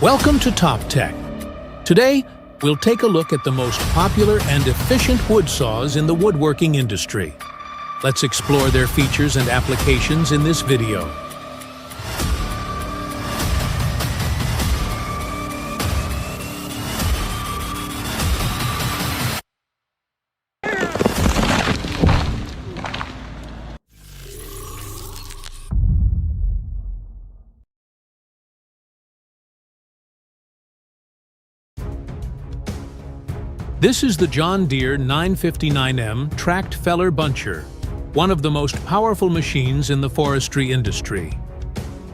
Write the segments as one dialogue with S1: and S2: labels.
S1: Welcome to Top Tech. Today, we'll take a look at the most popular and efficient wood saws in the woodworking industry. Let's explore their features and applications in this video. This is the John Deere 959M Tracked Feller Buncher, one of the most powerful machines in the forestry industry.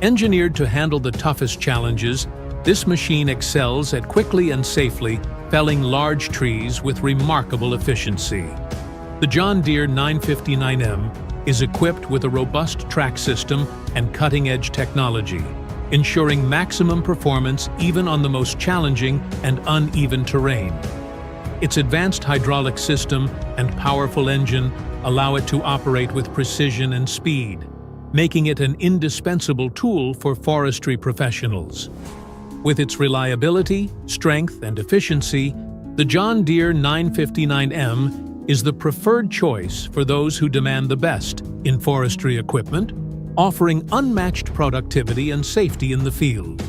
S1: Engineered to handle the toughest challenges, this machine excels at quickly and safely felling large trees with remarkable efficiency. The John Deere 959M is equipped with a robust track system and cutting-edge technology, ensuring maximum performance even on the most challenging and uneven terrain. Its advanced hydraulic system and powerful engine allow it to operate with precision and speed, making it an indispensable tool for forestry professionals. With its reliability, strength, and efficiency, the John Deere 959M is the preferred choice for those who demand the best in forestry equipment, offering unmatched productivity and safety in the field.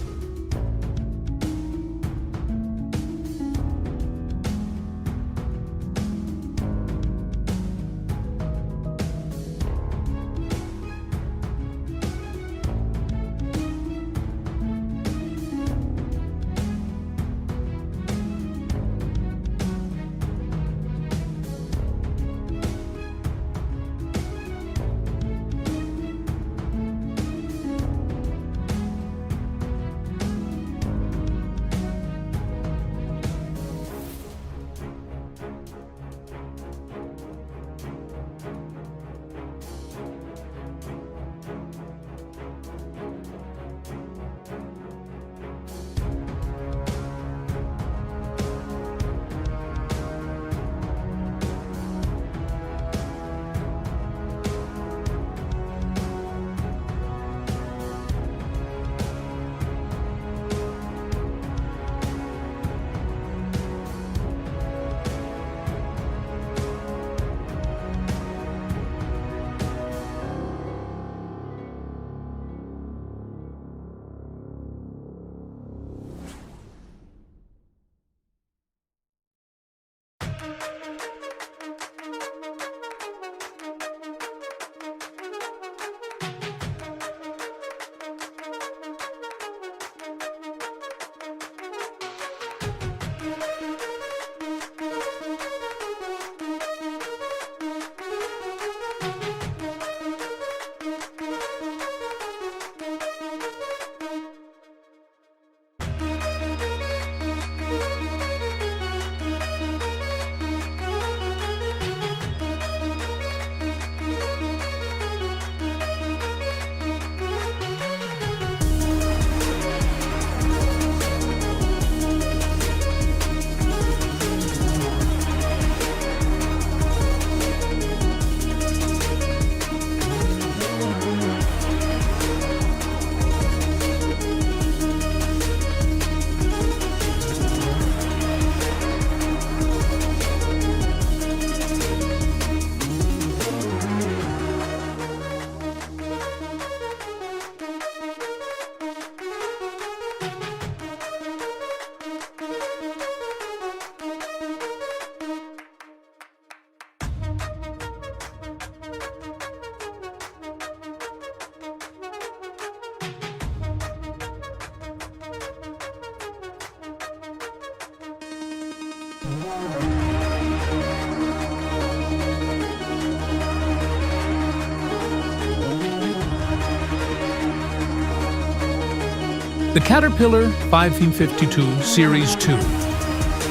S1: The Caterpillar 552 Series 2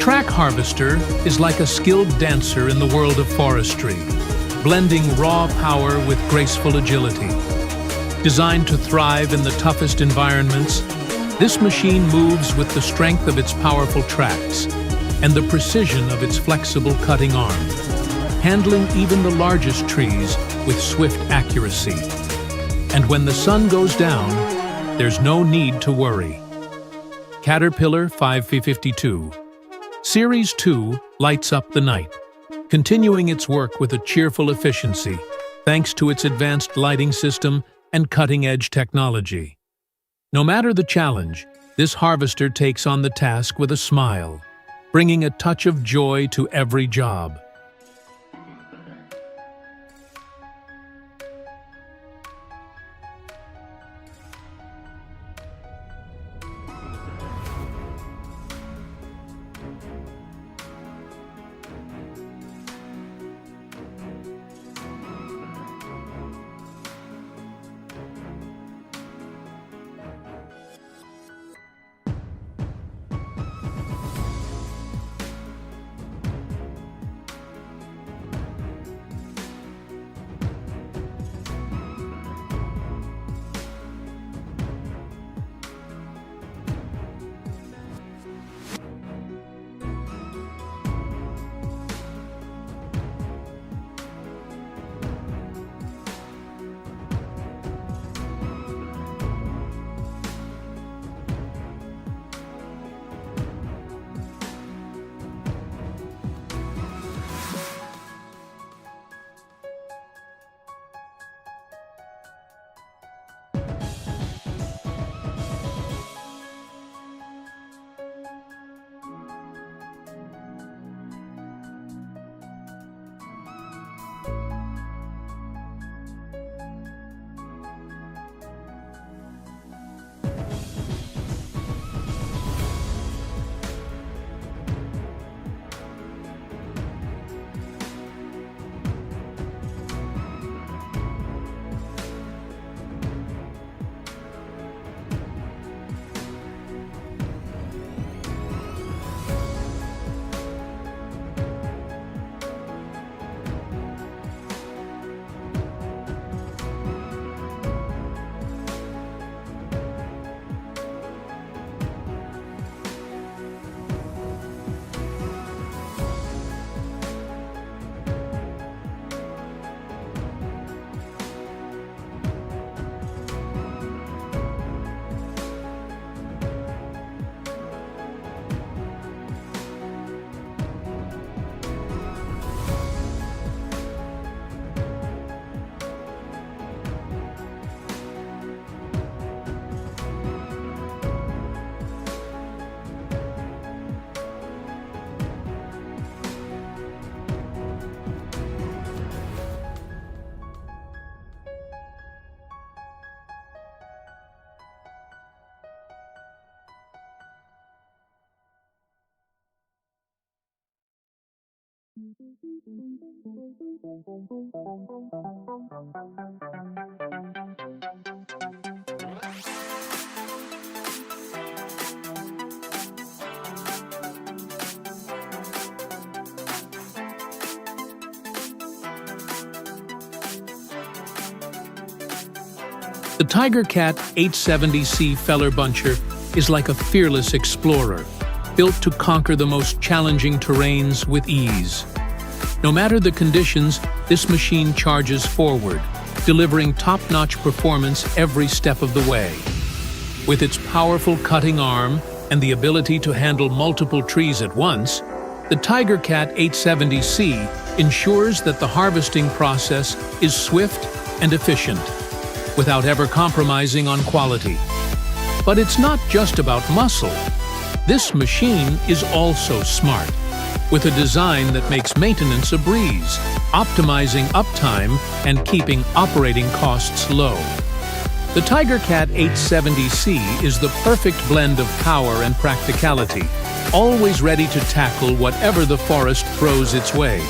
S1: Track Harvester is like a skilled dancer in the world of forestry, blending raw power with graceful agility. Designed to thrive in the toughest environments, this machine moves with the strength of its powerful tracks and the precision of its flexible cutting arm, handling even the largest trees with swift accuracy. And when the sun goes down, there's no need to worry. Caterpillar 552. Series 2 lights up the night, continuing its work with a cheerful efficiency, thanks to its advanced lighting system and cutting-edge technology. No matter the challenge, this harvester takes on the task with a smile, bringing a touch of joy to every job. The TigerCat 870C feller buncher is like a fearless explorer, built to conquer the most challenging terrains with ease. No matter the conditions, this machine charges forward, delivering top-notch performance every step of the way. With its powerful cutting arm and the ability to handle multiple trees at once, the TigerCat 870C ensures that the harvesting process is swift and efficient, without ever compromising on quality. But it's not just about muscle. This machine is also smart, with a design that makes maintenance a breeze, optimizing uptime and keeping operating costs low. The TigerCat 870C is the perfect blend of power and practicality, always ready to tackle whatever the forest throws its way.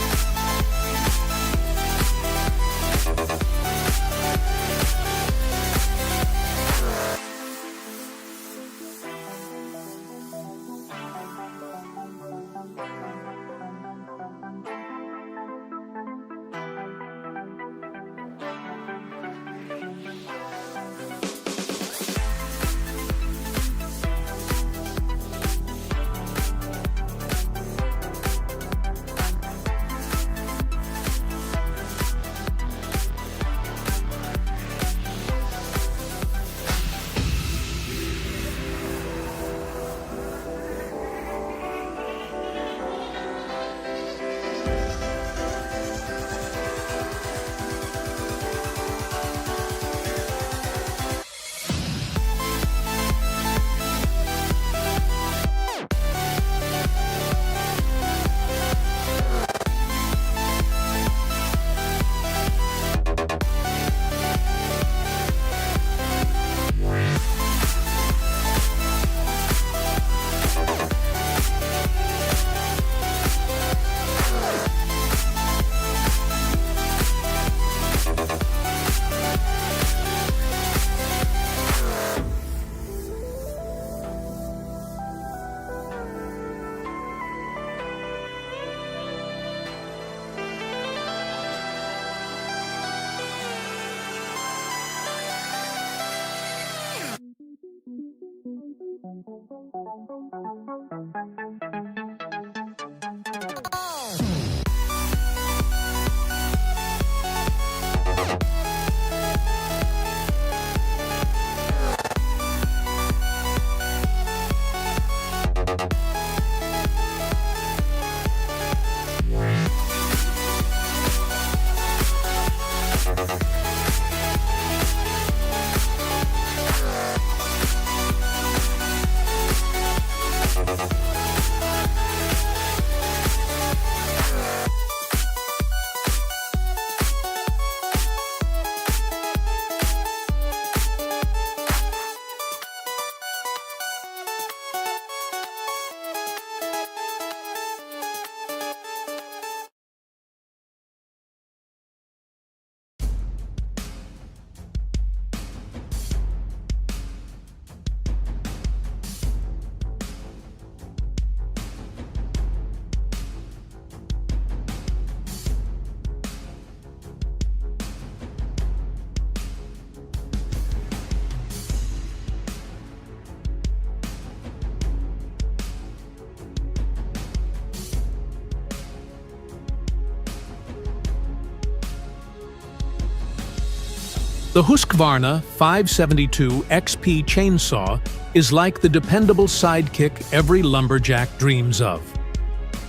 S1: The Husqvarna 572 XP chainsaw is like the dependable sidekick every lumberjack dreams of.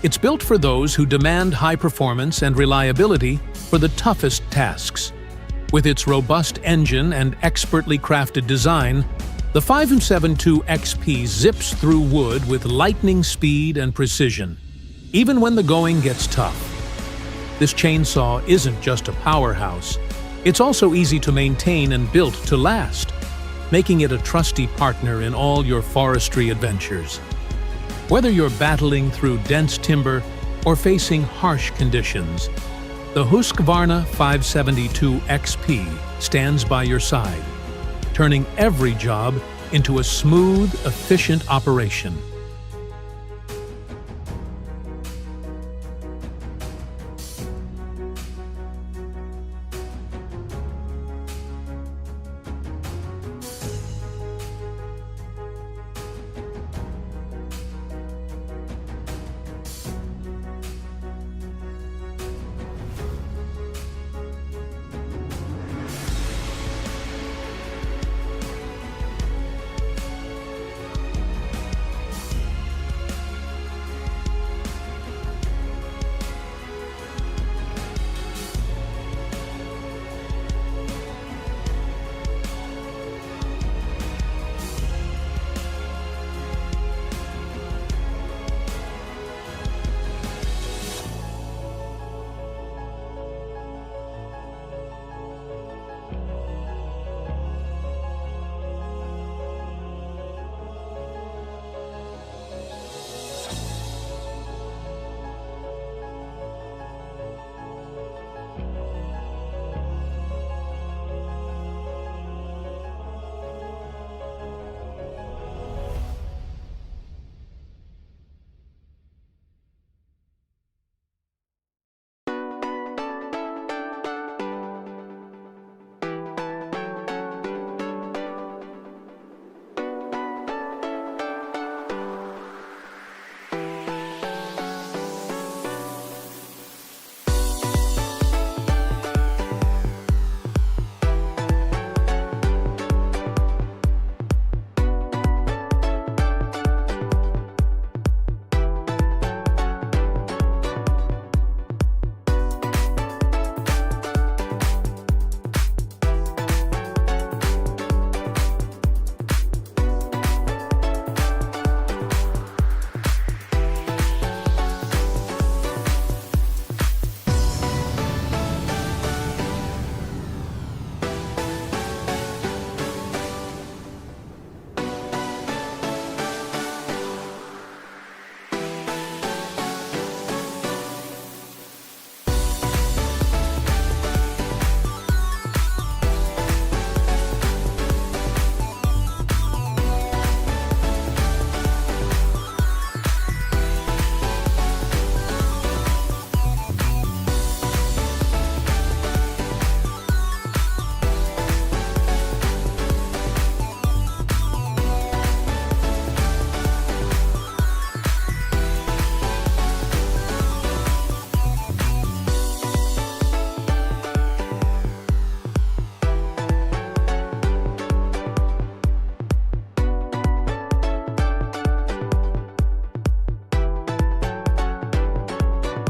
S1: It's built for those who demand high performance and reliability for the toughest tasks. With its robust engine and expertly crafted design, the 572 XP zips through wood with lightning speed and precision, even when the going gets tough. This chainsaw isn't just a powerhouse, it's also easy to maintain and built to last, making it a trusty partner in all your forestry adventures. Whether you're battling through dense timber or facing harsh conditions, the Husqvarna 572 XP stands by your side, turning every job into a smooth, efficient operation.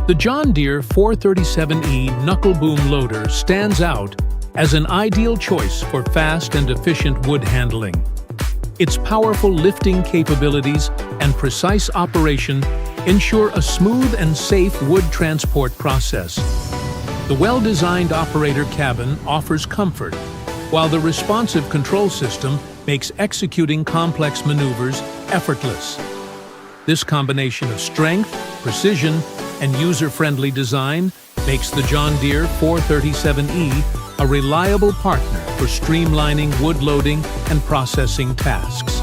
S1: The John Deere 437E Knuckle Boom Loader stands out as an ideal choice for fast and efficient wood handling. Its powerful lifting capabilities and precise operation ensure a smooth and safe wood transport process. The well-designed operator cabin offers comfort, while the responsive control system makes executing complex maneuvers effortless. This combination of strength, precision, and user-friendly design makes the John Deere 437E a reliable partner for streamlining wood loading and processing tasks.